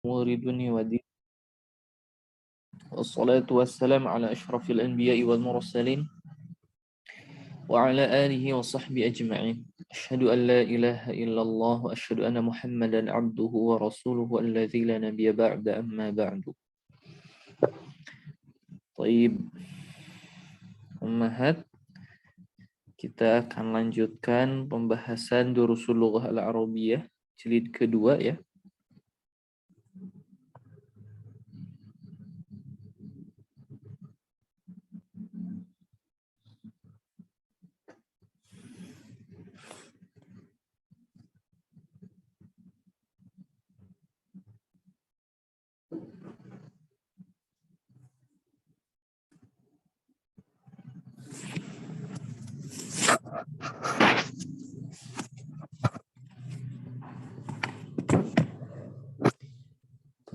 أمور دنيا ودين والصلاة والسلام على أشرف الأنبياء والمرسلين وعلى آله وصحبه أجمعين أشهد أن لا إله إلا الله وأشهد أن محمدا عبده ورسوله الذي لا نبي بعد أما بعد. طيب Ummahat, kita akan lanjutkan pembahasan Durusul Lughah Al-Arabiyah jilid kedua ya.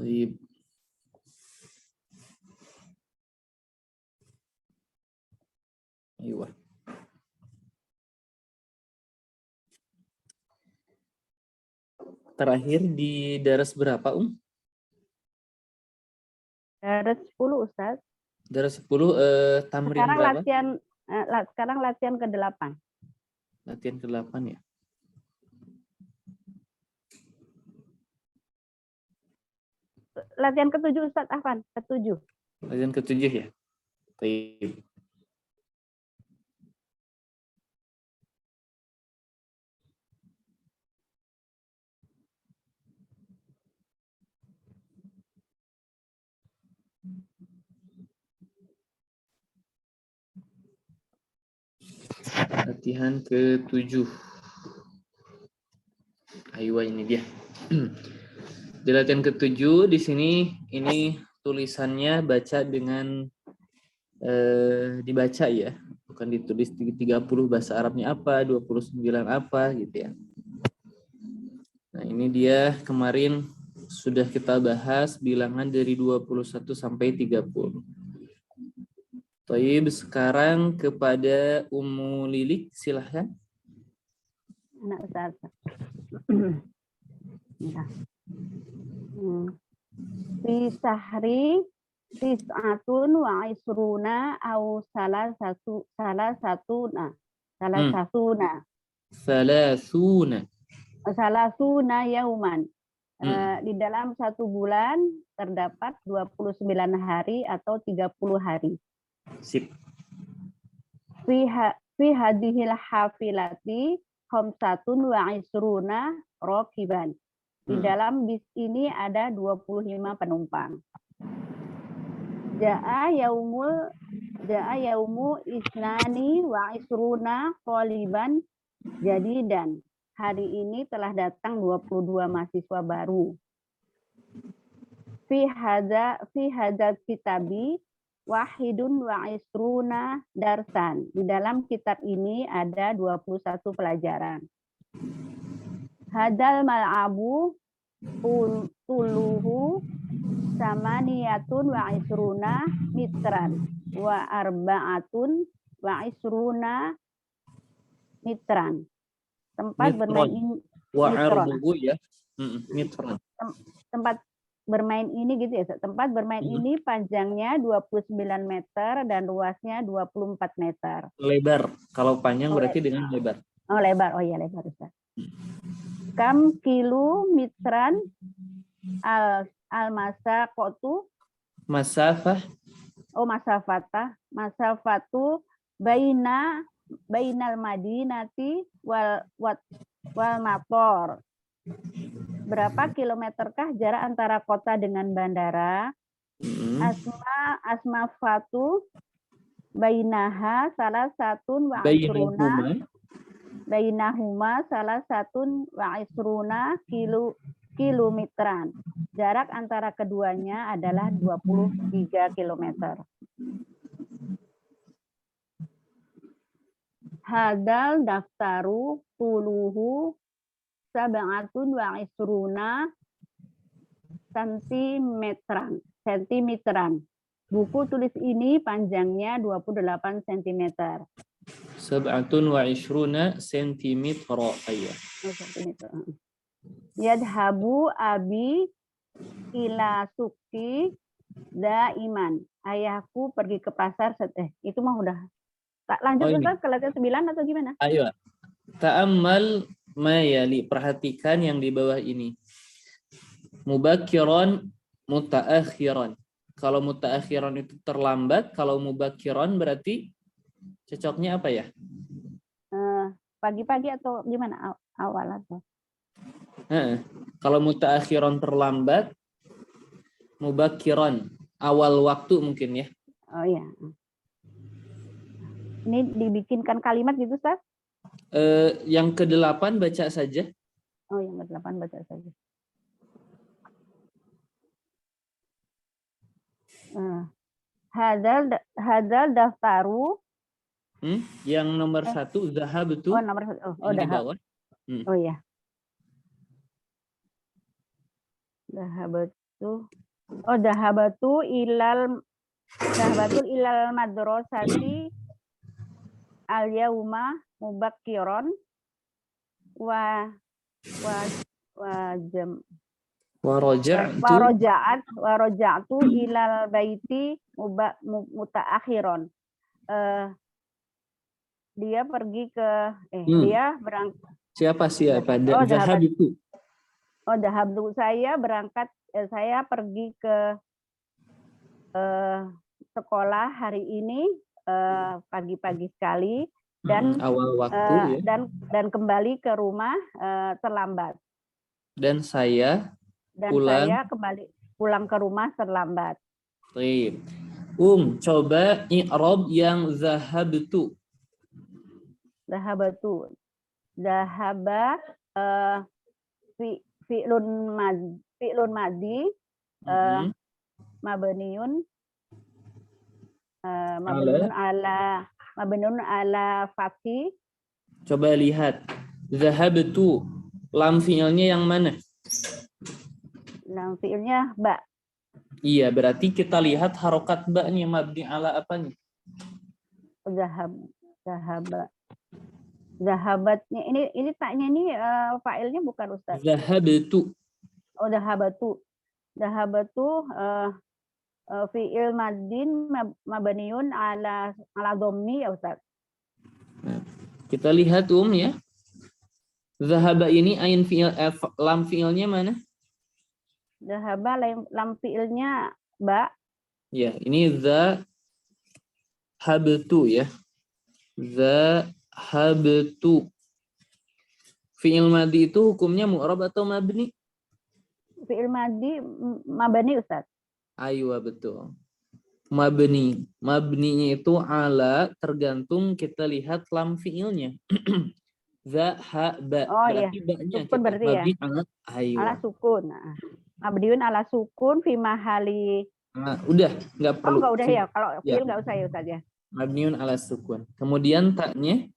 Baik. Ayo. Terakhir di daras berapa, Daras 10, Ustaz. Daras 10, tamrin Sekarang berapa? Sekarang latihan ke-8. Latihan ke-8 ya. Latihan ke-7, Ustaz Afan, ke-7. Latihan ke-7 ya. Baik. Latihan ke-7. Ayo ini dia. Di latihan ke-7 di sini ini tulisannya baca dengan dibaca ya, bukan ditulis 30 bahasa Arabnya apa, 29 apa gitu ya. Nah, ini dia kemarin sudah kita bahas bilangan dari 21 sampai 30. Baik, sekarang kepada Ummu Lilik, silahkan. Anak Ustaz. Fi sahri tis'atun wa isruna au salasatuna yauman. Di dalam satu bulan terdapat 29 hari atau 30 hari. Sip. Fi hadhil hafilati khamsatun wa isruna rakiban. Di dalam bis ini ada 25 penumpang. Ja'a yaumu isnani wa isruna qaliban jadidan. Hari ini telah datang 22 mahasiswa baru. Fi hadza kitabi wahidun wa isruna darsan. Di dalam kitab ini ada 21 pelajaran. Hadal mal'abu tuluhu samaniyatun wa isruna mitran wa arba'atun wa isruna mitran. Tempat bermain ini ya. Mitran. Tempat bermain ini gitu ya. Tempat bermain ini panjangnya 29 meter dan luasnya 24 meter. Lebar. Kalau panjang berarti dengan lebar. Oh, lebar. Oh iya, lebar Ustaz. Kam kilu mitran al-masaqatu masafah. Oh, masafatu bainal madinati wal mator. Berapa kilometerkah jarak antara kota dengan bandara? Asmafatu bainaha salah satun wa isruna bainahuma salah satun wa isruna kilometeran. Jarak antara keduanya adalah 23 kilometer. Hadal daftaru tuluhu sab'atun wa isruna sentimeteran. Buku tulis ini panjangnya 28 cm. Sab'atun wa ishruna sentimeter. Yadhabu abi ila suki daiman. Ayahku pergi ke pasar. Itu mah udah. Tak lanjut Oh, ini. Ustaz ke latihan 9 atau gimana? Ayo. Ta'ammal ma yali. Perhatikan yang di bawah ini. Mubakkiran, mutaakhiran. Kalau mutaakhiran itu terlambat, kalau mubakkiran berarti cocoknya apa ya? Pagi-pagi atau gimana? Awal atau? Kalau mutaakhiran terlambat, mubakkiran awal waktu mungkin ya. Oh ya. Ini dibikinkan kalimat gitu, Ustaz? Yang ke-8 baca saja. Oh, yang ke-8 baca saja. Hadal daftaru. Yang nomor 1 zahab itu. Oh, nomor 1. Oh, di bawah. Oh ya. Dahabatu. Oh, dahabatu ilal madrasati al-yauma mubakkiran wa raja'tu ilal baiti mutaakhiran. Dia pergi ke dia berangkat. Siapa? Zahab itu. Oh, dahabtu saya berangkat, saya pergi ke sekolah hari ini pagi-pagi sekali dan awal waktu ya. Dan kembali ke rumah terlambat. Dan saya kembali pulang ke rumah terlambat. Baik. Coba i'rab yang zahabtu. Zahabatu. Zahaba fi'lun madi mabniun ala fathi. Coba lihat. Zahabtu. Lam fi'ilnya yang mana? Lam fi'ilnya ba. Iya, berarti kita lihat harokat ba-nya mabni ala apanya? Zahaba. Zahabatnya ini taknya ini fa'ilnya bukan Ustaz. Zahabtu. Oh, dahabatu. Dahabatu fi'il madin mabniun ala dhammi ya Ustaz. Nah, kita lihat ya. Zahaba ini ain fi'il lam fi'ilnya mana? Zahaba lam fi'ilnya ba. Ya, ini zahabtu ya. Zahabtu. Fi'il madi itu hukumnya mu'rab atau mabni? Fi'il madi mabni Ustaz. Aywa, betul. Mabni. Mabninya itu ala, tergantung kita lihat lam fi'ilnya. Zahaba. Oh berarti iya. ba-nya Sukun kita berarti mabni ya. aywa. Ala sukun. Mabniun ala sukun fi mahali. Udah, nggak perlu. Oh, enggak udah ya. Kalau fi'il enggak usah ya Ustaz ya. Mabniun ala sukun. Kemudian taknya?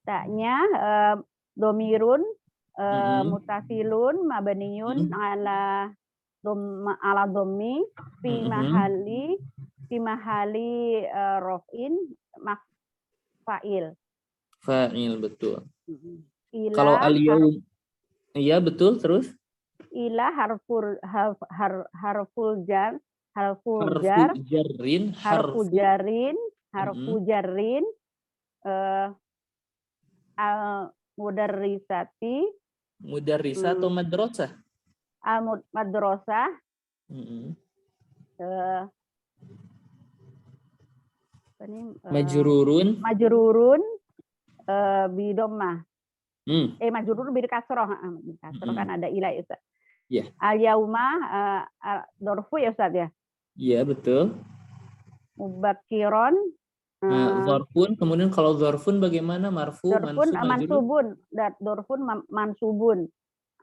Taknya domirun mutasilun mabniun ala dhammi fi mahali rofin fa'il. Fa'il, betul. Ila kalau al-yaum, iya betul, terus? Ila harful jar, harfu jarrin al mudarrisati. Mudarrisah atau madrasah? Al madrasah. Majrurun bidomah. Majrurun bil kasroh. Kasroh kan ada ila itu. Yeah. Al yauma dorfu ya Ustaz ya? Iya, betul. Mubakiron. Zorfun, kemudian kalau zorfun bagaimana? Marfu, mansubun. Dorfun mansubun.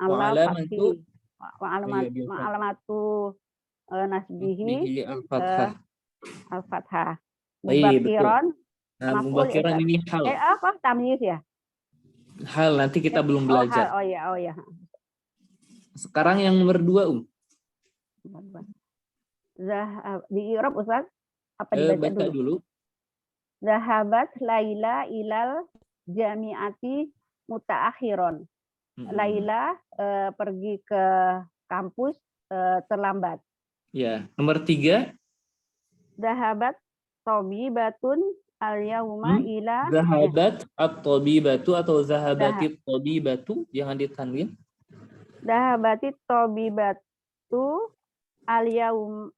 Allah fathi. Wa alamatu nasbihi al-fathah. Mubakiron. Mubakiron ini hal. Apa? Tamyiz ya? Hal, nanti kita belum belajar. Oh ya. Sekarang yang nomor 2, Di i'rab Ustaz? Apa dibaca dulu? Zahabat Laila ilal jami'ati mutaakhiron. Laila pergi ke kampus terlambat. Ya, nomor 3. Dahabat tabibatun al-yauma ila Zahabat at-tabibatu atau zahabatit tabibatu, jangan ditanwin. dahabatit tabibatu al-yauma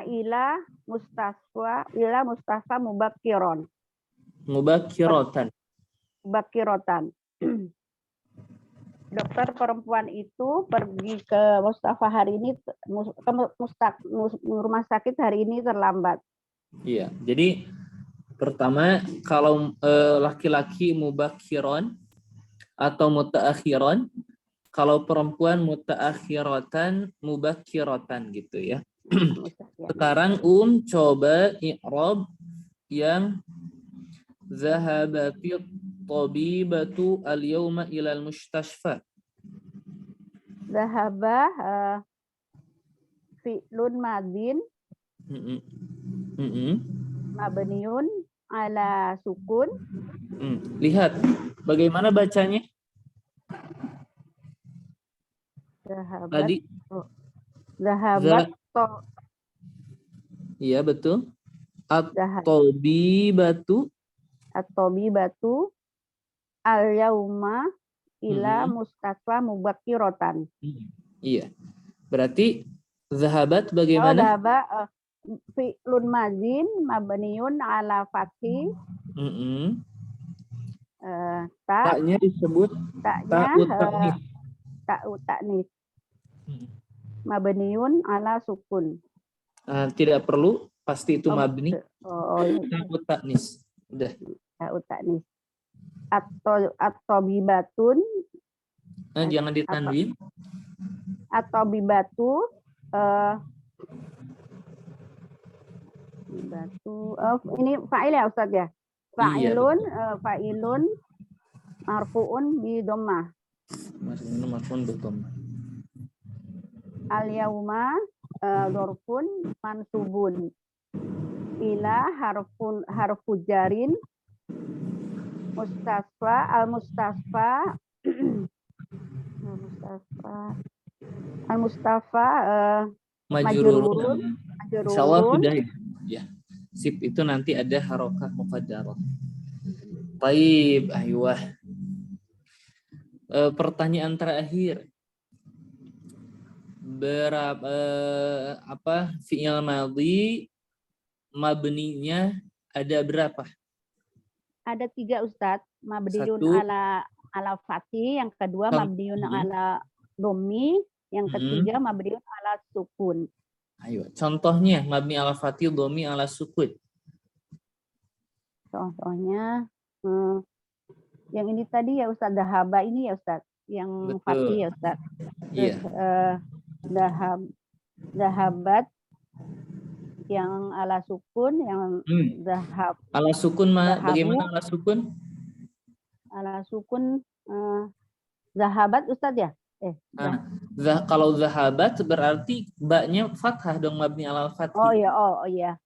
ila mustasfa mubakkiron. Mubakkiratan. Bakirotan. Dokter perempuan itu pergi ke Mustafa hari ini, rumah sakit hari ini terlambat. Iya, jadi pertama kalau laki-laki mubakkiron atau mutaakhiron, kalau perempuan mutaakhiratan mubakkiratan gitu ya. Sekarang coba i'rab yang zahabatit tabibatu al-yawma ilal mustashfa. Zahaba fi'lun madin mabniun ala sukun. Lihat bagaimana bacanya tadi. Zahabat Iya betul. At-tabibatu al-yauma ila mustasfa mubakkiratan. Iya. Berarti zahabat bagaimana? Zahaba fi'lun madin mabniun ala fathi. Taknya disebut ta'u ta'nis. Mabniun ala sukun. Tidak perlu, pasti itu mabni. Ta'u ta'nis. Udah. Ta'u ta'nis. At-tabibatun. Jangan ditanwin. At-tabibatu ini fa'il ya Ustaz ya? Fa'ilun, fa'ilun marfu'un bi dhammah. Marfu'un bi dhammah. Al-yauma dzarfun mansubun. Ila harfu jarin al-mustafa majrurun. Insyaallah sudah ya. Sip, itu nanti ada harokah muqaddarah. Baik, ayo. Pertanyaan terakhir. Berapa fi'il madhi mabninya ada berapa? Ada 3 Ustadz. Mabniun ala fathi, yang kedua mabniun ala dhammi, yang ketiga mabniun ala sukun. Ayo, contohnya mabni ala fathi, dhammi ala sukun. Contohnya yang ini tadi ya Ustadz, dahaba ini ya Ustadz, yang fathi ya Ustadz. Iya. Dahabat yang ala sukun, yang dahab ala sukun bagaimana ala sukun? Ala sukun zahabat Ustadz ya? Kalau zahabat berarti baknya fathah dong, mabni ala fathi. Oh iya.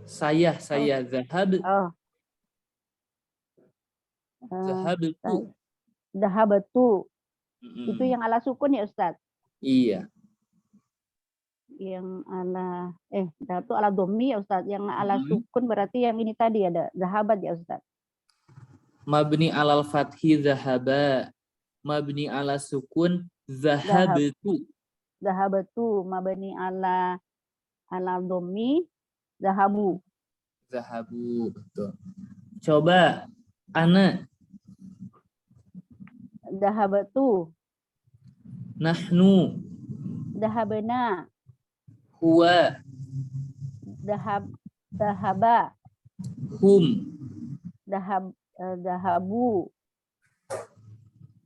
Saya zahab. Zahabatu. Itu yang ala sukun ya Ustadz? Iya. Yang ala itu ala dhammi ya Ustadz. Yang ala sukun berarti yang ini tadi ada zahabat ya Ustadz. Mabni alal fathi zahaba. Mabni ala sukun zahabatu. Zahabatu. Mabni ala dhammi zahabu. Zahabu, betul. Coba ana. Dahabatu. Nahnu. Dahabna. Huwa. Dahaba. Hum. Dahabu.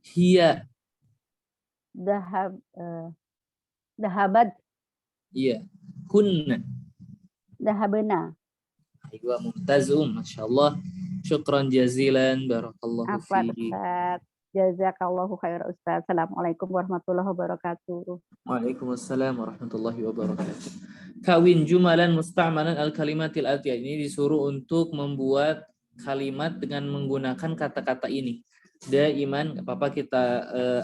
Hiya. Dahabat. Iya. Kunna. Dahabna. Aywa, mumtazum, masyaallah. Syukran jazilan, barakallahu fiik. Jazakallahu khairan Ustaz. Assalamualaikum warahmatullahi wabarakatuh. Waalaikumsalam warahmatullahi wabarakatuh. Kawin jumalan musta'malan al-kalimatil atiyah. Ini disuruh untuk membuat kalimat dengan menggunakan kata-kata ini. Daiman, apa-apa kita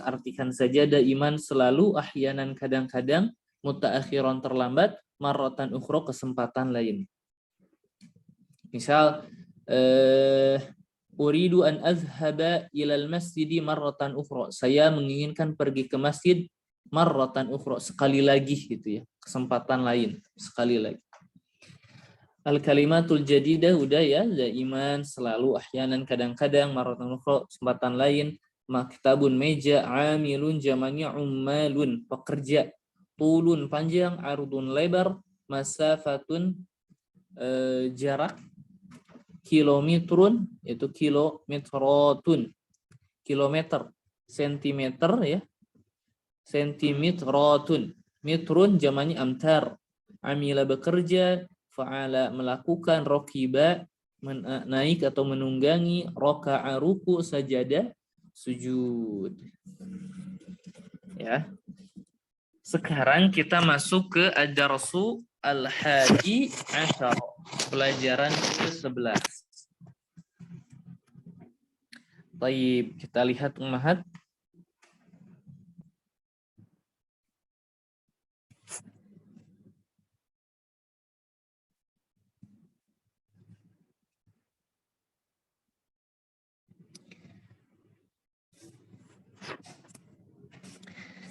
artikan saja daiman selalu, ahyanan kadang-kadang, mutaakhiran terlambat, marratan ukhra kesempatan lain. Misal uridu an azhaba ilal masjidi marratan ukhra. Saya menginginkan pergi ke masjid marratan ukhra, sekali lagi gitu ya. Kesempatan lain, sekali lagi. Al-kalimatul jadidah udah ya, daiman selalu, ahyanan kadang-kadang, marratan ukhra kesempatan lain. Maktabun meja, amilun jamannya ummalun pekerja, tulun panjang, arudun lebar, masafatun jarak, kilometrun itu kilometrotun kilometer, sentimeter ya, sentimetrotun, metrun jamannya amtar, amila bekerja, fa'ala melakukan, rokiba naik atau menunggangi, roka'a ruku, sajadah sujud. Ya. Sekarang kita masuk ke ad-darsu al-hadi asyara, pelajaran ke-11. Baik, kita lihat ummahat.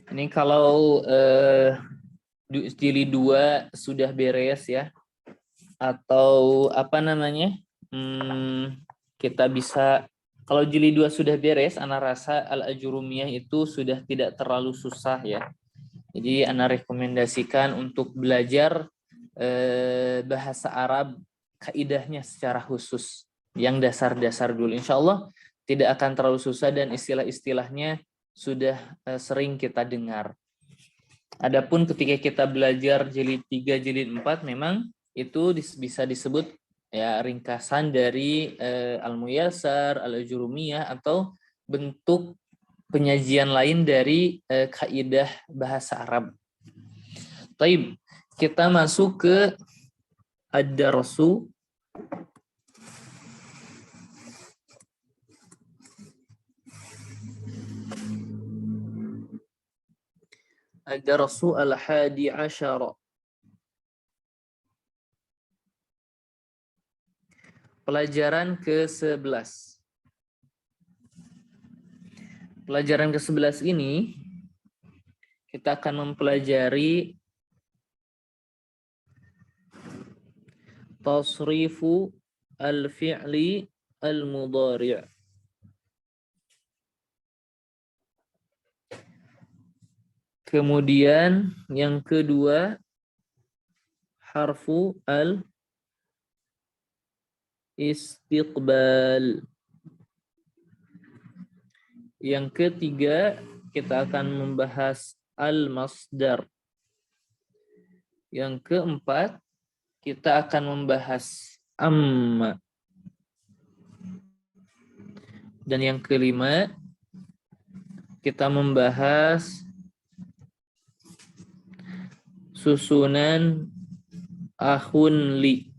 Ini kalau jilid 2 sudah beres ya, atau apa namanya, kita bisa, kalau jilid 2 sudah beres, ana rasa al-ajurumiyah itu sudah tidak terlalu susah ya. Jadi ana rekomendasikan untuk belajar bahasa Arab kaidahnya secara khusus, yang dasar-dasar dulu. Insya Allah tidak akan terlalu susah dan istilah-istilahnya sudah sering kita dengar. Adapun ketika kita belajar jilid 3, jilid 4, memang itu bisa disebut ya ringkasan dari al-muyassar, al-ajurumiyah, atau bentuk penyajian lain dari kaidah bahasa Arab. Taib, kita masuk ke ad-darsu ad-darsu al-hadi asyara. Pelajaran ke-11. Pelajaran ke-11 ini kita akan mempelajari tasrifu al-fi'li al-mudhari'. Kemudian yang kedua harfu al-istiqbal. Yang ketiga kita akan membahas al-masdar. Yang keempat kita akan membahas amma. Dan yang kelima kita membahas susunan akhun li.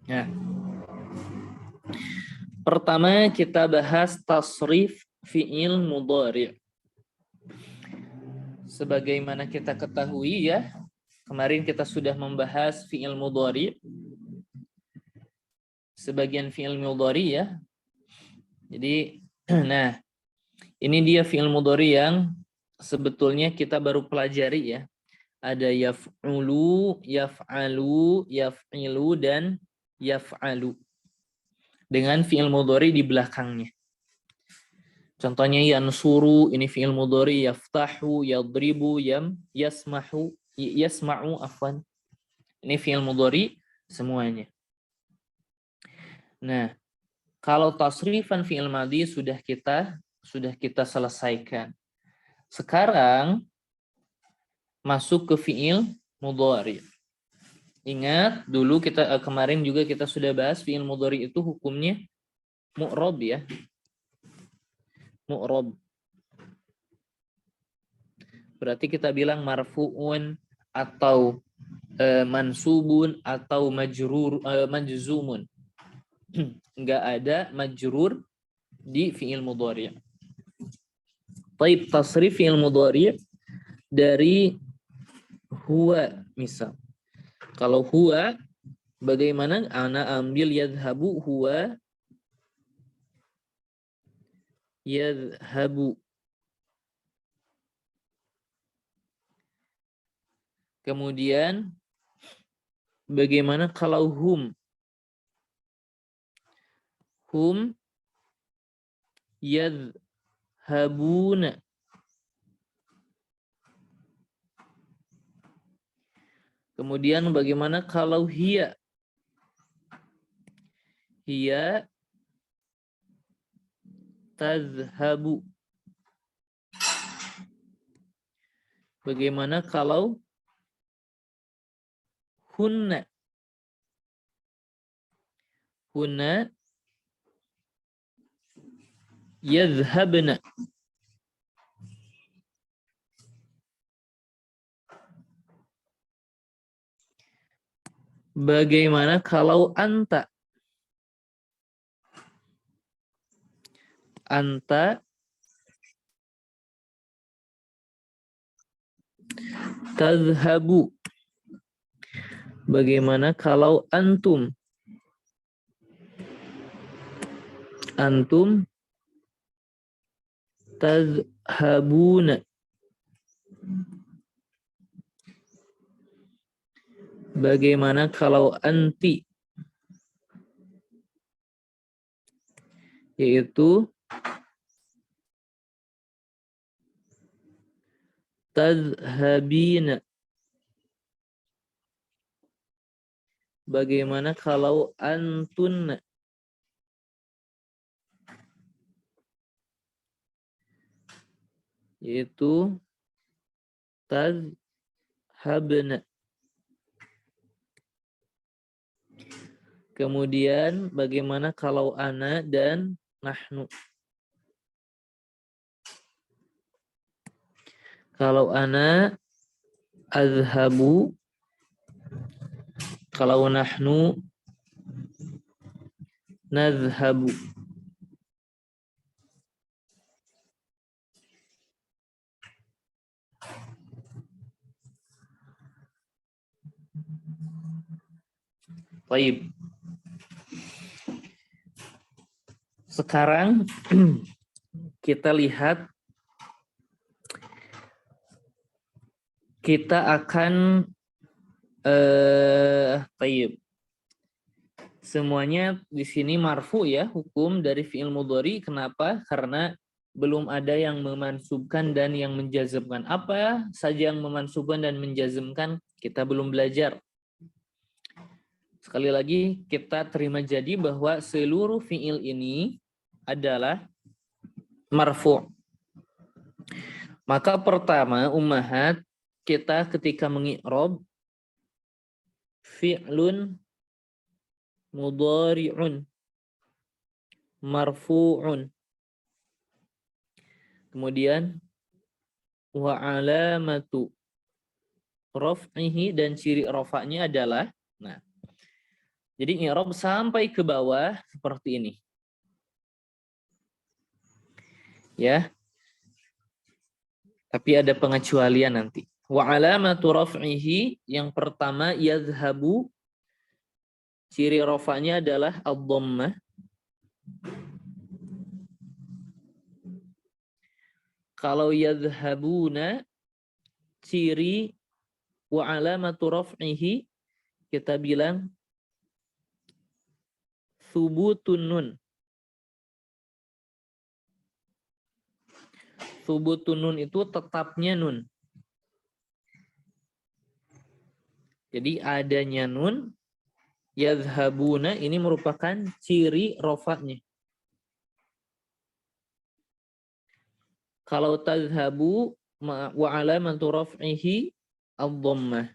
Nah, pertama kita bahas tasrif fi'il mudhari'. Sebagaimana kita ketahui ya, kemarin kita sudah membahas fi'il mudhari'. Sebagian fi'il mudhari' ya. Jadi, nah, ini dia fi'il mudhari' yang sebetulnya kita baru pelajari ya. Ada yaf'ulu, yaf'alu, yaf'ilu, dan yaf'alu. Dengan fi'il mudhari di belakangnya. Contohnya yansuru, ini fi'il mudhari, yaftahu, yadribu, yasma'u, afwan. Ini fi'il mudhari semuanya. Nah, kalau tasrifan fi'il madhi sudah kita selesaikan. Sekarang masuk ke fi'il mudhari. Ingat dulu kita kemarin juga kita sudah bahas fi'il mudhari itu hukumnya mu'rab ya. Mu'rab. Berarti kita bilang marfu'un atau mansubun atau majzumun. Enggak ada majrur di fi'il mudhari'. Taib, tasrif fi'il mudhari' dari huwa misal. Kalau huwa, bagaimana? Ana ambil yadhabu, huwa yadhabu. Kemudian bagaimana kalau hum? Hum yadhabuna. Kemudian bagaimana kalau hiya? Hiya tazhabu. Bagaimana kalau hunna? Hunna yadhhabna. Bagaimana kalau anta? Anta tazhabu. Bagaimana kalau antum? Antum tazhabuna. Bagaimana kalau anti? Yaitu tazhabina. Bagaimana kalau antun? Yaitu tazhabna. Kemudian bagaimana kalau ana dan nahnu? Kalau ana azhabu, kalau nahnu nazhabu. Baik. Sekarang kita lihat, kita akan taib. Semuanya di sini marfu ya, hukum dari fi'il mudhari. Kenapa? Karena belum ada yang memansubkan dan yang menjazmkan. Apa saja yang memansubkan dan menjazmkan kita belum belajar. Sekali lagi kita terima jadi bahwa seluruh fi'il ini adalah marfu'. Maka pertama ummahat, kita ketika mengi'rab fi'lun mudhari'un marfu'un. Kemudian wa alamatu raf'ihi, dan ciri rafa'nya adalah, nah, jadi i'rab sampai ke bawah seperti ini. Ya. Tapi ada pengecualian nanti. Wa alamatu raf'ihi, yang pertama yadhhabu, ciri rafa'nya adalah ad-dhammah. Kalau yadhhabuna, ciri wa alamatu raf'ihi kita bilang thubutun nun. Thubutun nun itu tetapnya nun. Jadi adanya nun, yadhhabuna ini merupakan ciri rafa'nya. Kalau tadhhabu wa alamatu raf'ihi ad-dhammah.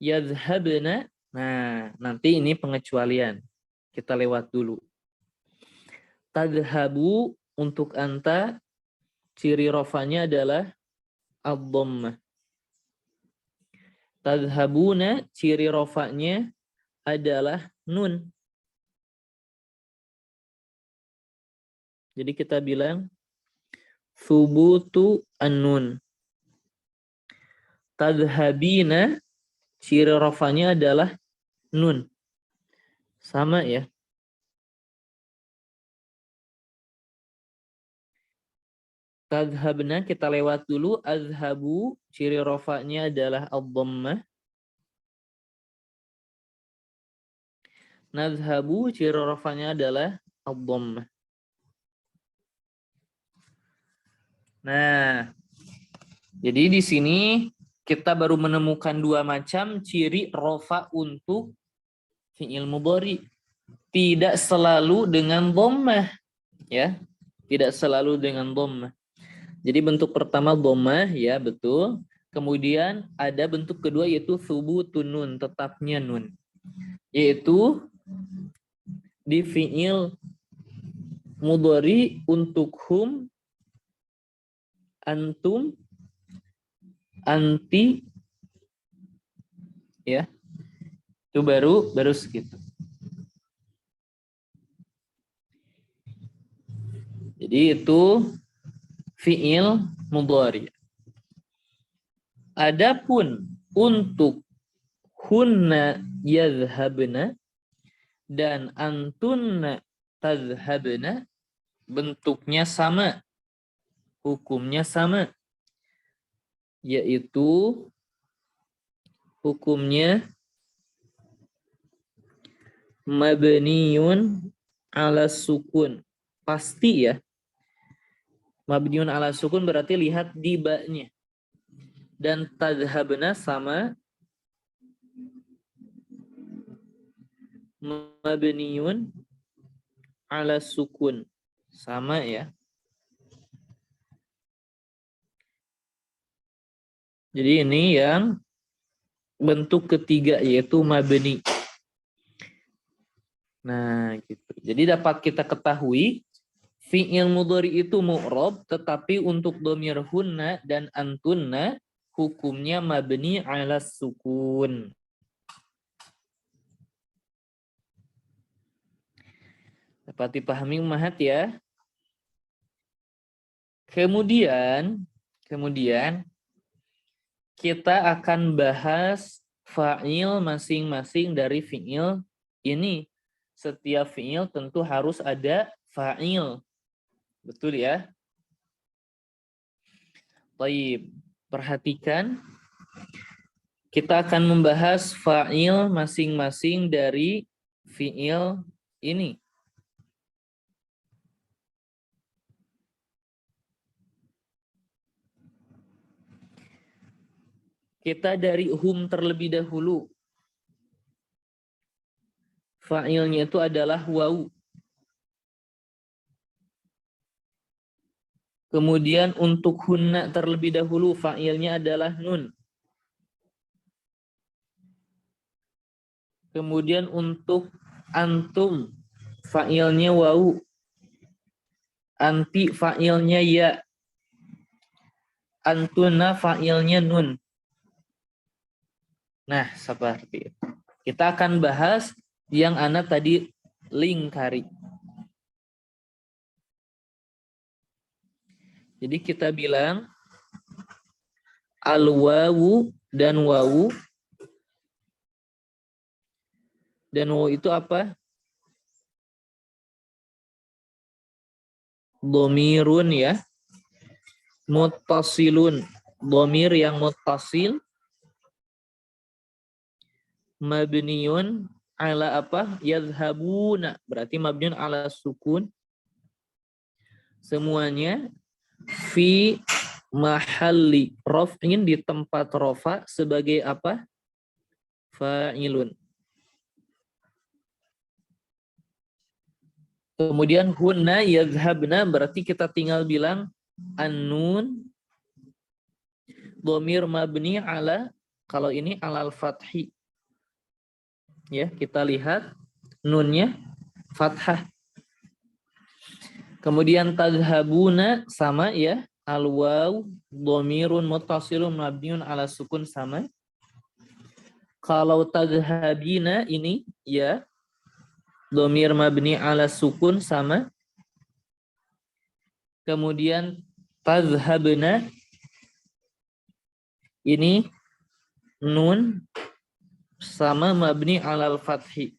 Yadhhabna, nah nanti ini pengecualian. Kita lewat dulu. Tadhhabu untuk anta, ciri rafa'nya adalah ad-dhammah. Tadhhabuna, ciri rafa'nya adalah nun. Jadi kita bilang thubutu an-nun. Tadhabina, ciri rafanya adalah nun. Sama ya. Tadhabna kita lewat dulu. Azhabu, ciri rafanya adalah ad-dhammah. Nadhabu, ciri rafanya adalah ad-dhammah. Nah, jadi di sini kita baru menemukan dua macam ciri rafa untuk fi'il mudhari. Tidak selalu dengan dhammah, ya. Tidak selalu dengan dhammah. Jadi bentuk pertama dhammah, ya betul. Kemudian ada bentuk kedua yaitu thubutun nun, tetapnya nun. Yaitu di fi'il mudhari untuk hum, antum, anti, ya. Itu baru segitu. Jadi itu fi'il mudhari. Adapun untuk hunna yadhhabna dan antunna tadhhabna bentuknya sama, hukumnya sama, yaitu hukumnya mabniun ala sukun. Pasti ya. Mabniun ala sukun berarti lihat di ba-nya. Dan tadhhabna sama mabniun ala sukun. Sama ya. Jadi ini yang bentuk ketiga yaitu mabni. Nah, gitu. Jadi dapat kita ketahui fi'il mudhari itu mu'rab, tetapi untuk dhamir hunna dan antunna hukumnya mabni ala sukun. Dapat dipahami Ummahat ya. Kemudian kita akan bahas fa'il masing-masing dari fi'il ini. Setiap fi'il tentu harus ada fa'il. Betul ya? Baik, perhatikan. Kita akan membahas fa'il masing-masing dari fi'il ini. Kita dari hum terlebih dahulu. Fa'ilnya itu adalah wawu. Kemudian untuk hunna terlebih dahulu fa'ilnya adalah nun. Kemudian untuk antum fa'ilnya wawu. Anti fa'ilnya ya. Antuna fa'ilnya nun. Nah, seperti itu. Kita akan bahas yang ana tadi lingkari. Jadi kita bilang al-wawu dan wawu. Dan wawu itu apa? Dhamirun ya. Muttasilun. Dhamir yang muttasil. Mabniun ala apa? Yadhhabuna. Berarti mabniun ala sukun. Semuanya fi mahalli raf'in, di tempat rafa sebagai apa? Fa'ilun. Kemudian hunna yadhhabna berarti kita tinggal bilang an-nun dhamir mabni ala, kalau ini alal fathi. Ya, kita lihat nunnya fathah. Kemudian tadhhabuna sama ya, al-waw dhamirun muttasilun mabniun ala sukun sama. Kalau tadhhabina ini ya Dhamir mabni ala sukun sama. Kemudian tadhhabna ini nun sama mabni alal fathi.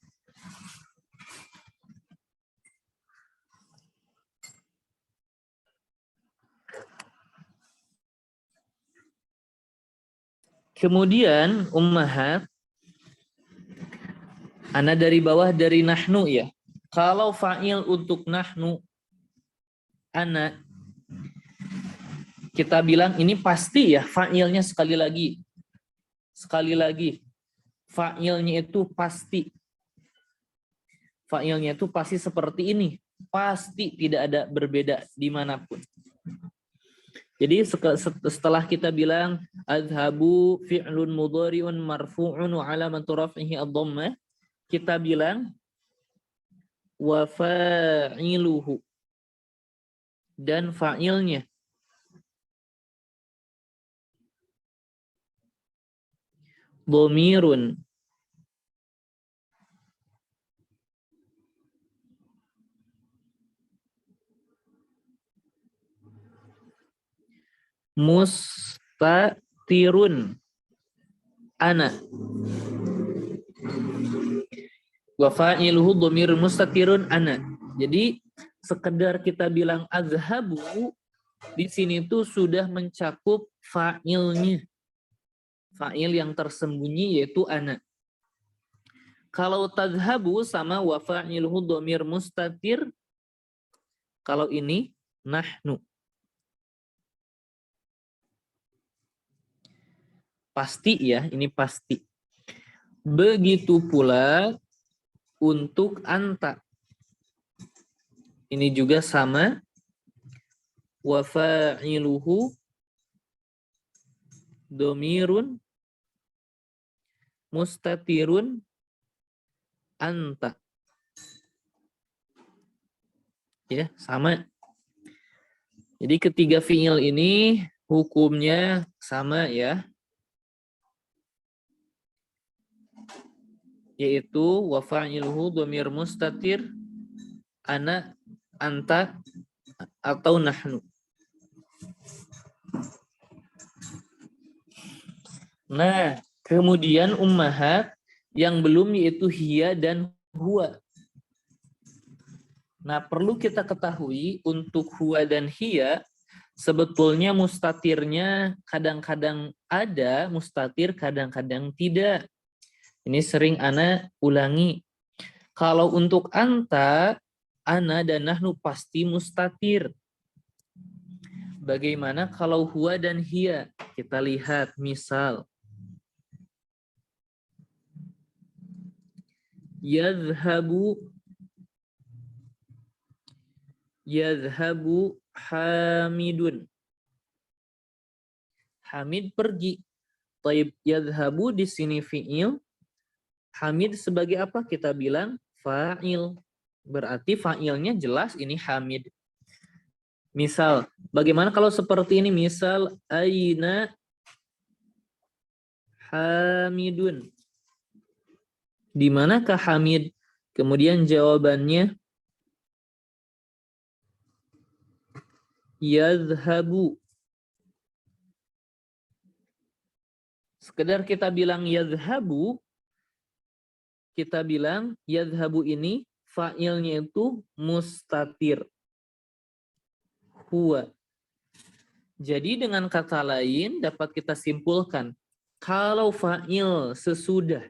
Kemudian ummahat, ana dari bawah dari nahnu ya. Kalau fa'il untuk nahnu, ana, kita bilang ini pasti ya fa'ilnya sekali lagi. Sekali lagi. Fa'ilnya itu pasti. Fa'ilnya itu pasti seperti ini. Pasti tidak ada berbeda dimanapun. Jadi setelah kita bilang adhabu fi'lun mudhari'un marfu'un wa alamatu raf'ihi ad-dhammah, kita bilang wa fa'iluhu, dan fa'ilnya dhamirun mustatirun ana. Wa fa'iluhu dhamir mustatirun ana. Jadi sekedar kita bilang azhabu di sini tuh sudah mencakup fa'ilnya. Fa'il yang tersembunyi yaitu ana. Kalau tadhhabu sama wa fa'iluhu dhamir mustatir, kalau ini nahnu. Pasti ya, ini pasti. Begitu pula untuk anta. Ini juga sama. Wa fa'iluhu dhamirun mustatirun anta. Ya, sama. Jadi ketiga fi'il ini hukumnya sama ya. Yaitu wa fa'iluhu dhamir mustatir ana, anta, atau nahnu. Nah, kemudian ummahat yang belum yaitu hiya dan huwa. Nah, perlu kita ketahui untuk huwa dan hiya sebetulnya mustatirnya kadang-kadang ada, mustatir kadang-kadang tidak. Ini sering ana ulangi. Kalau untuk anta, ana dan nahnu pasti mustatir. Bagaimana kalau huwa dan hiya? Kita lihat misal. Yadhhabu Hamidun. Hamid pergi. Taib yadhhabu di sini fi'il. Hamid sebagai apa? Kita bilang fa'il. Berarti fa'ilnya jelas ini Hamid. Misal, bagaimana kalau seperti ini? Misal, aina Hamidun. Di manakah Hamid? Kemudian jawabannya yadhhabu. Sekedar kita bilang yadhhabu, kita bilang yadhhabu ini fa'ilnya itu mustatir. Huwa. Jadi dengan kata lain dapat kita simpulkan, kalau fa'il sesudah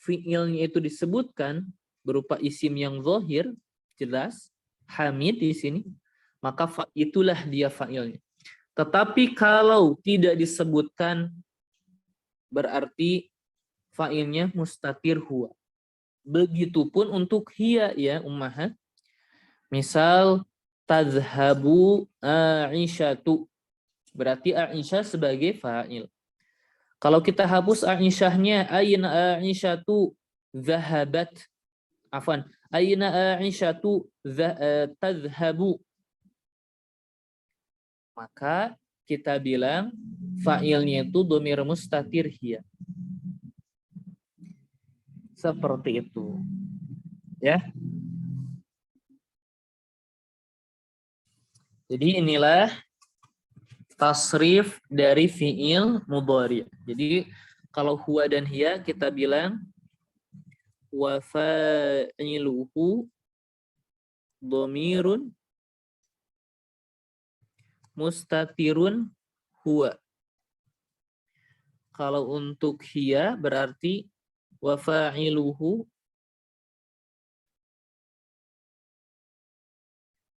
fi'ilnya itu disebutkan berupa isim yang zahir, jelas, Hamid di sini, maka itulah dia fa'ilnya. Tetapi kalau tidak disebutkan, berarti fa'ilnya mustatir huwa. Begitupun untuk hiya ya ummahat. Misal, tadhhabu Aisyatu. Berarti Aisyah sebagai fa'il. Kalau kita hapus Aisyahnya, aina Aisyatu zahabat. Afwan, aina Aisyatu tadhhabu. Maka kita bilang fa'ilnya itu dhamir mustatir hiya. Seperti itu. Ya. Jadi inilah tasrif dari fi'il mudhari. Jadi kalau huwa dan hiya kita bilang wa fa'iluhu dhamirun mustatirun huwa. Kalau untuk hiya berarti wa fa'iluhu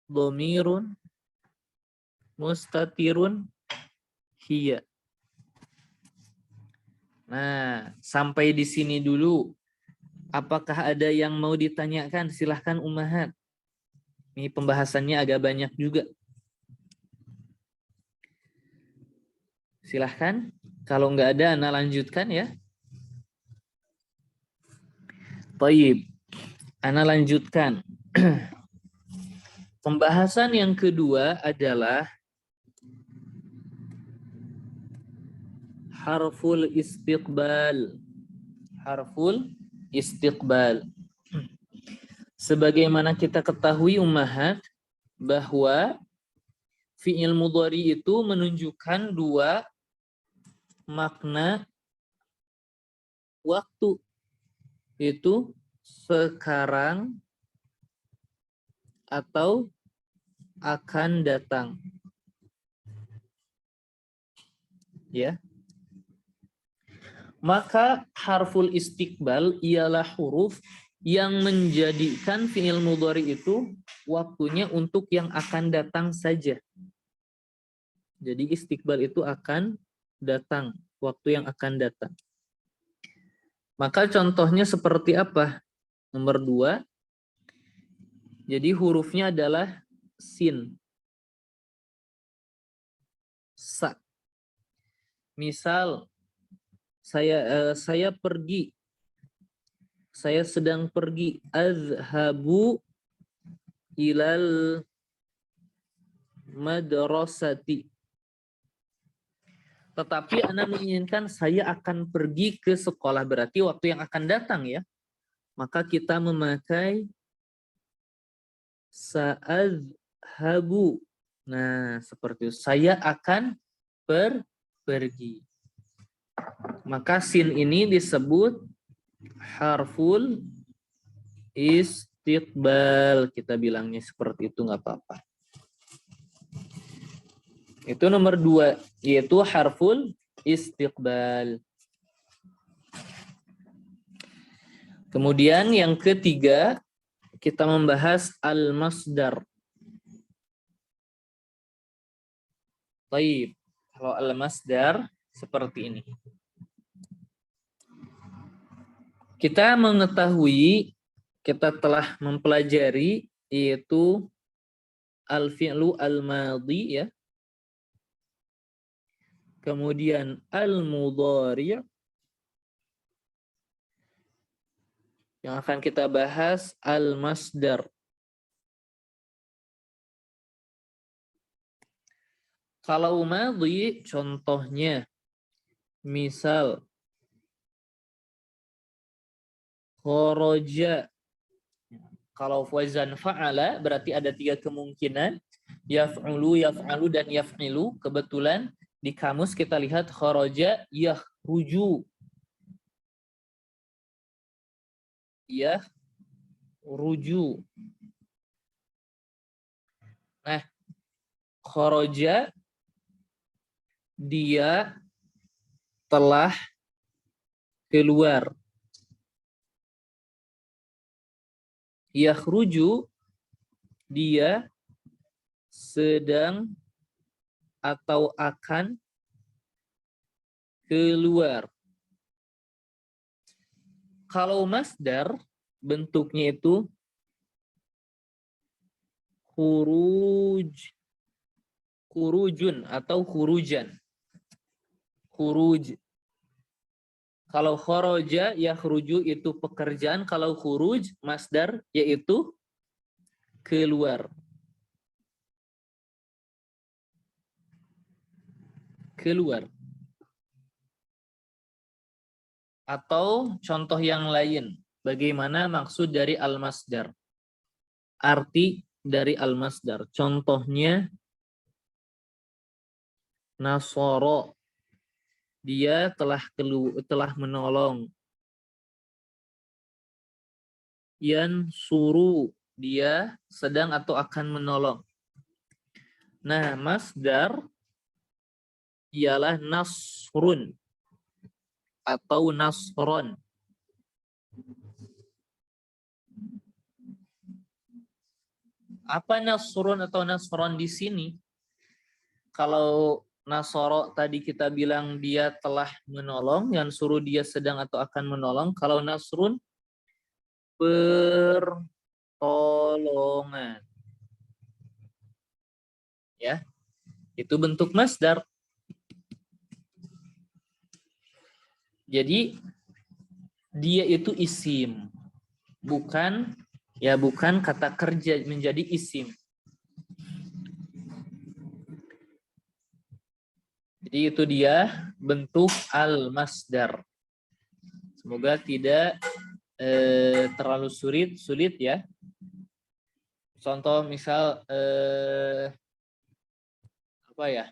dhamirun mustatirun hiya. Nah, sampai di sini dulu. Apakah ada yang mau ditanyakan? Silahkan Ummahat. Ini pembahasannya agak banyak juga. Silahkan. Kalau nggak ada, Ana lanjutkan ya. Baik. Ana lanjutkan. Pembahasan yang kedua adalah harful istiqbal. Harful istiqbal. Sebagaimana kita ketahui Ummahat bahwa fi'il mudhari itu menunjukkan dua makna waktu, itu sekarang atau akan datang. Ya. Maka harful istiqbal ialah huruf yang menjadikan fi'il mudhari itu waktunya untuk yang akan datang saja. Jadi istiqbal itu akan datang, waktu yang akan datang. Maka contohnya seperti apa? Nomor 2. Jadi hurufnya adalah sin. Sa. Misal saya pergi. Saya sedang pergi. Azhabu ilal madrasati. Tetapi Anda menginginkan saya akan pergi ke sekolah. Berarti waktu yang akan datang ya. Maka kita memakai sa'adhabu. Nah, seperti itu. Saya akan pergi. Maka sin ini disebut harful istiqbal. Kita bilangnya seperti itu, nggak apa-apa. Itu nomor 2, yaitu harful istiqbal. Kemudian yang ketiga, kita membahas al-masdar. Baik, kalau al-masdar seperti ini. Kita mengetahui, kita telah mempelajari, yaitu al-fi'lu al-madhi ya. Kemudian al-mudhari'. Yang akan kita bahas al-masdar. Kalau madhi contohnya misal kharaja. Kalau wazan fa'ala berarti ada 3 kemungkinan, yaf'ulu, yaf'alu dan yaf'ilu. Kebetulan di kamus kita lihat kharaja yakhruju. Yakhruju. Nah, kharaja dia telah keluar. Yakhruju dia sedang atau akan keluar. Kalau masdar bentuknya itu khurujun atau khurujan. Khuruj. Kalau kharaja yakhruju itu pekerjaan, kalau khuruj masdar yaitu keluar. Keluar. Atau contoh yang lain, bagaimana maksud dari al-masdar. Arti dari al-masdar. Contohnya nasoro, dia telah menolong. Yansuru, dia sedang atau akan menolong. Nah, masdar ialah nasrun atau nasron. Apa nasrun atau nasron di sini? Kalau nasoro tadi kita bilang dia telah menolong, yang suruh dia sedang atau akan menolong. Kalau nasrun, pertolongan. Ya, itu bentuk masdar. Jadi dia itu isim, bukan kata kerja menjadi isim. Jadi itu dia bentuk al-masdar. Semoga tidak terlalu sulit ya. Contoh misal apa ya?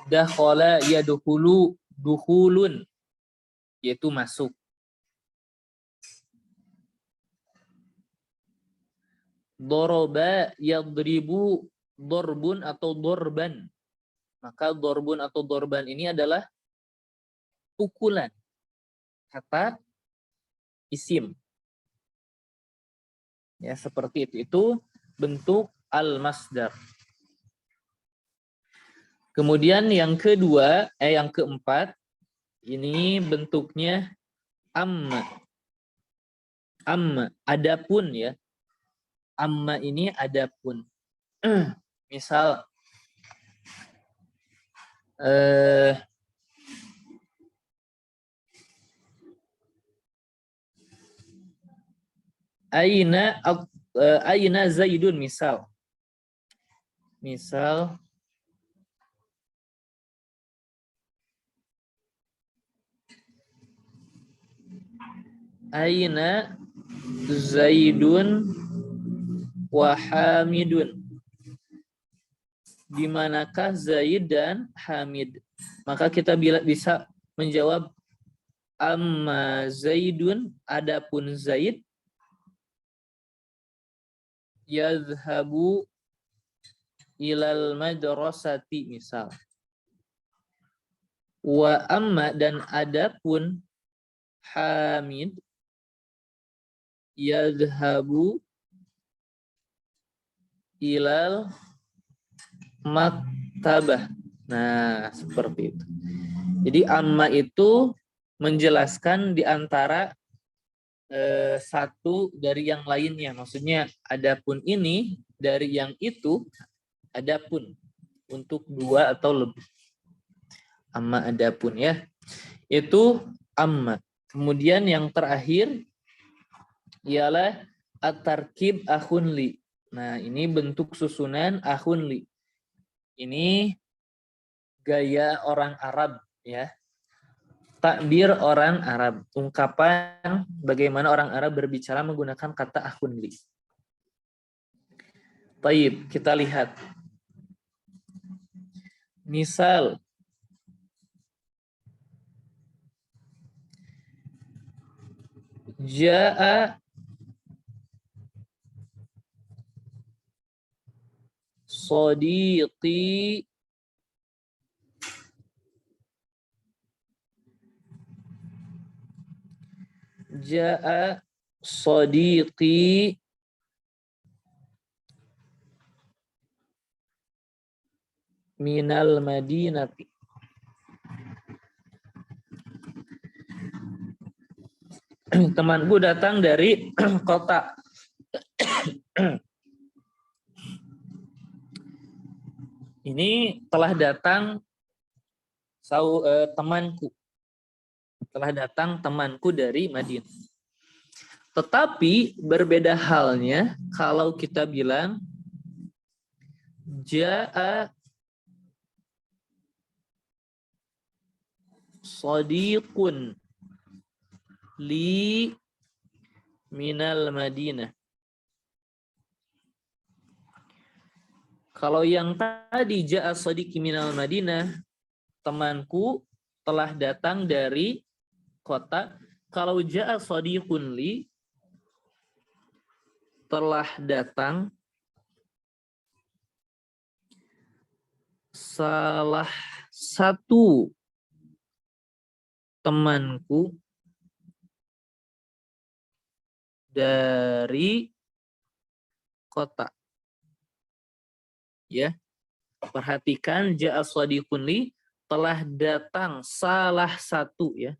Dakhala yadkhulu dukhulun, yaitu masuk. Doroba yadribu dorbun atau dorban. Maka dorbun atau dorban ini adalah pukulan. Kata isim. Ya, seperti itu. Itu bentuk al-masdar. Kemudian yang keempat, ini bentuknya amma. Amma, adapun ya. Amma ini adapun. Misal Aina Zaidun misal. Aina Zaidun wa Hamidun. Di manakah Zaid dan Hamid? Maka kita bisa menjawab amma Zaidun, adapun Zaid, yadhhabu ilal madrasati misal. Wa amma, dan adapun Hamid, yadhhabu ilal maktabah. Nah, seperti itu. Jadi amma itu menjelaskan di antara satu dari yang lainnya. Maksudnya adapun ini dari yang itu, adapun untuk dua atau lebih. Amma adapun ya. Itu amma. Kemudian yang terakhir ialah at-tarkib akhun li. Nah, ini bentuk susunan akhun li. Ini gaya orang Arab ya. Takbir orang Arab. Ungkapan bagaimana orang Arab berbicara menggunakan kata akhun li. Baik, kita lihat. Misal Ja'a Sadiqi Ja'a Sadiqi minal Madinati. Temanku datang dari kota. Ini telah datang temanku. Telah datang temanku dari Madinah. Tetapi berbeda halnya kalau kita bilang Ja'a Sadiqun li minal Madinah. Kalau yang tadi ja'a sadiqi minal Madinah, temanku telah datang dari kota. Kalau ja'a sadiqun li, telah datang salah satu temanku dari kota. Ya, perhatikan ja'a sadiqun li, telah datang salah satu, ya,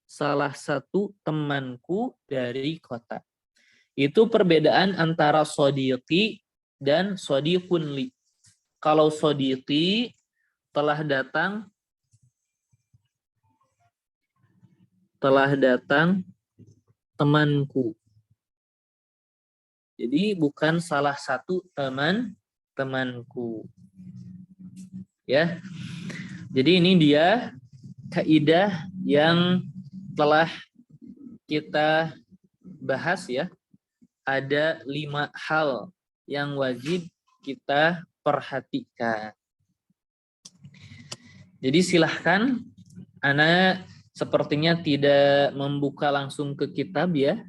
salah satu temanku dari kota. Itu perbedaan antara sadiqi dan sadiqun li. Kalau sadiqi telah datang temanku. Jadi bukan salah satu temanku. Ya. Jadi ini dia kaidah yang telah kita bahas, ya. Ada 5 hal yang wajib kita perhatikan. Jadi silahkan, Ana sepertinya tidak membuka langsung ke kitab, ya.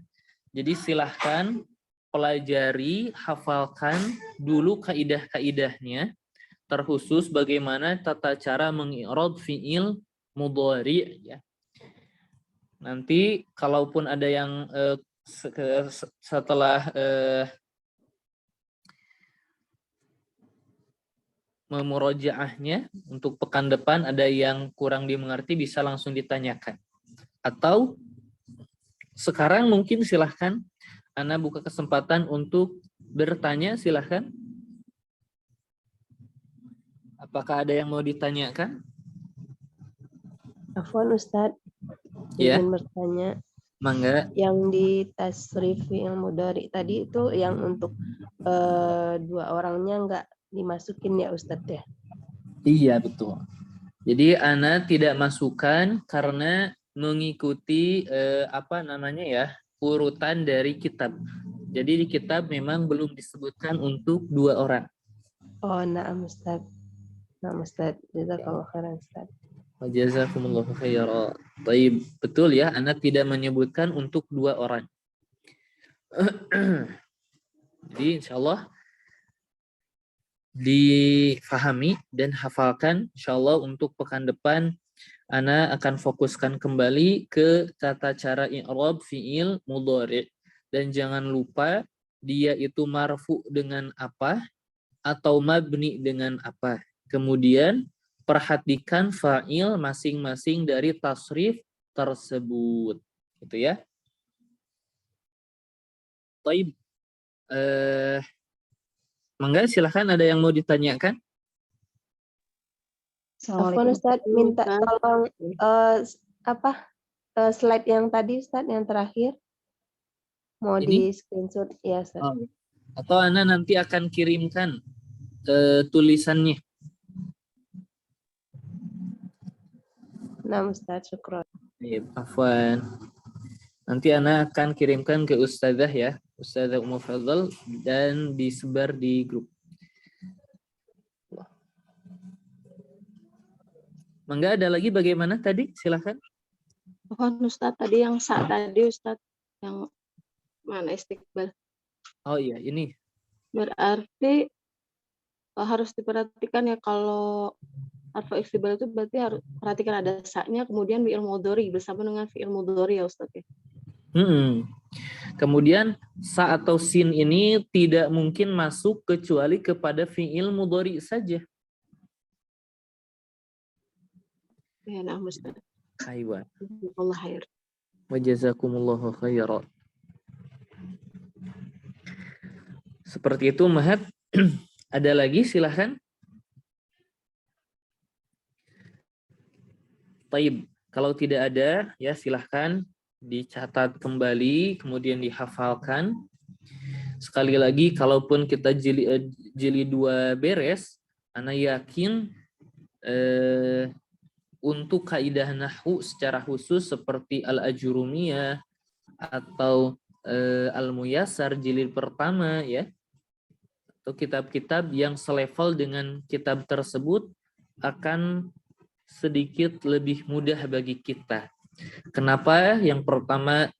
Jadi silahkan pelajari, hafalkan dulu kaidah-kaidahnya, terkhusus bagaimana tata cara mengi'rab fi'il mudhari', ya. Nanti kalaupun ada yang setelah memurojaahnya untuk pekan depan ada yang kurang dimengerti, bisa langsung ditanyakan. Atau sekarang mungkin silahkan Ana buka kesempatan untuk bertanya, silahkan. Apakah ada yang mau ditanyakan? Afwan Ustadz, Ya. izin bertanya. Mangga. Yang di tasrif fi'il mudhari tadi itu yang untuk 2 orangnya nggak dimasukin ya Ustadz ya? Iya, betul. Jadi Ana tidak masukkan karena mengikuti urutan dari kitab. Jadi di kitab memang belum disebutkan untuk 2 orang. Oh, na'am Ustadz. Na'am Ustadz. Jazakallahu khairan Ustadz. Jazakumullahu khairan. Baik, betul ya, Ana tidak menyebutkan untuk 2 orang. Jadi insyaallah difahami dan hafalkan. Insyaallah untuk pekan depan Ana akan fokuskan kembali ke tata cara i'rab fi'il mudhari', dan jangan lupa dia itu marfu dengan apa atau mabni dengan apa. Kemudian perhatikan fa'il masing-masing dari tasrif tersebut, gitu ya. Baik. Mangga silahkan, ada yang mau ditanyakan? Afwan Ustadz, minta tolong slide yang tadi Ustadz, yang terakhir. Mau Ini? di screenshot ya Ustadz. Oh. Atau Ana nanti akan kirimkan tulisannya. Nah Ustadz, syukron. Iya, afwan. Nanti Ana akan kirimkan ke Ustazah, ya, Ustazah Ummu Fadl, dan disebar di grup. Mangga, ada lagi bagaimana tadi? Silahkan. Ustadz, tadi yang tadi Ustadz, yang mana istiqbal? Oh iya, ini. Berarti harus diperhatikan ya, kalau harfu istiqbal itu berarti harus perhatikan ada sa-nya, kemudian fi'il mudhari bersama dengan fi'il mudhari ya Ustadz ya. Kemudian sa atau sin ini tidak mungkin masuk kecuali kepada fi'il mudhari saja. Ya, nah Ustadz. Aywa. Allah khair. Wa jazakumullahu khairan. Seperti itu, Mahat. Ada lagi, silahkan. Taib. Kalau tidak ada, ya silahkan dicatat kembali, kemudian dihafalkan. Sekali lagi, kalaupun kita jili 2 beres, Ana yakin untuk kaidah nahwu secara khusus seperti Al-Ajurumiyah atau Al-Muyassar jilid pertama ya, atau kitab-kitab yang selevel dengan kitab tersebut akan sedikit lebih mudah bagi kita. Kenapa? Yang pertama,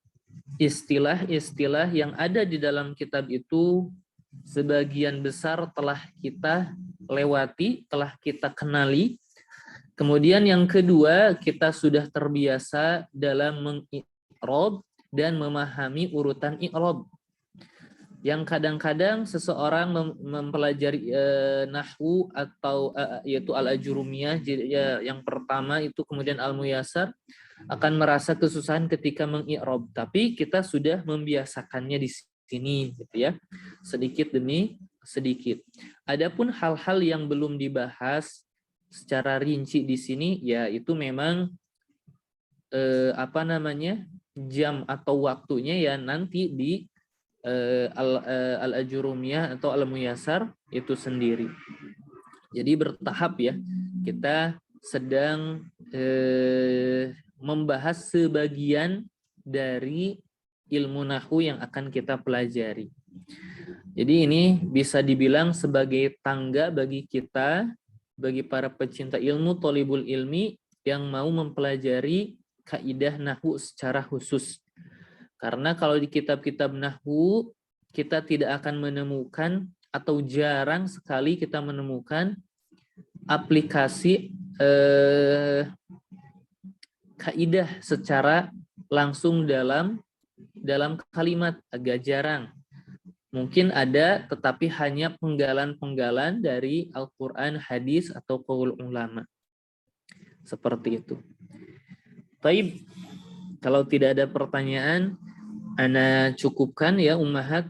istilah-istilah yang ada di dalam kitab itu sebagian besar telah kita lewati, telah kita kenali. Kemudian yang kedua, kita sudah terbiasa dalam mengi'rab dan memahami urutan i'rab. Yang kadang-kadang seseorang mempelajari nahwu atau yaitu al-ajurumiyah yang pertama itu, kemudian al-muyassar, akan merasa kesusahan ketika mengi'rab, tapi kita sudah membiasakannya di sini gitu ya, sedikit demi sedikit. Adapun hal-hal yang belum dibahas secara rinci di sini, ya itu memang jam atau waktunya ya nanti di al-ajurumiyah atau al-muyassar itu sendiri. Jadi bertahap ya, kita sedang membahas sebagian dari ilmu nahwu yang akan kita pelajari. Jadi ini bisa dibilang sebagai tangga bagi kita, bagi para pecinta ilmu, thalibul ilmi yang mau mempelajari kaidah nahwu secara khusus. Karena kalau di kitab-kitab nahwu kita tidak akan menemukan atau jarang sekali kita menemukan aplikasi kaidah secara langsung dalam kalimat, agak jarang. Mungkin ada, tetapi hanya penggalan-penggalan dari Al-Quran, hadis, atau qaul ulama. Seperti itu. Baik, kalau tidak ada pertanyaan, ana cukupkan ya ummahat.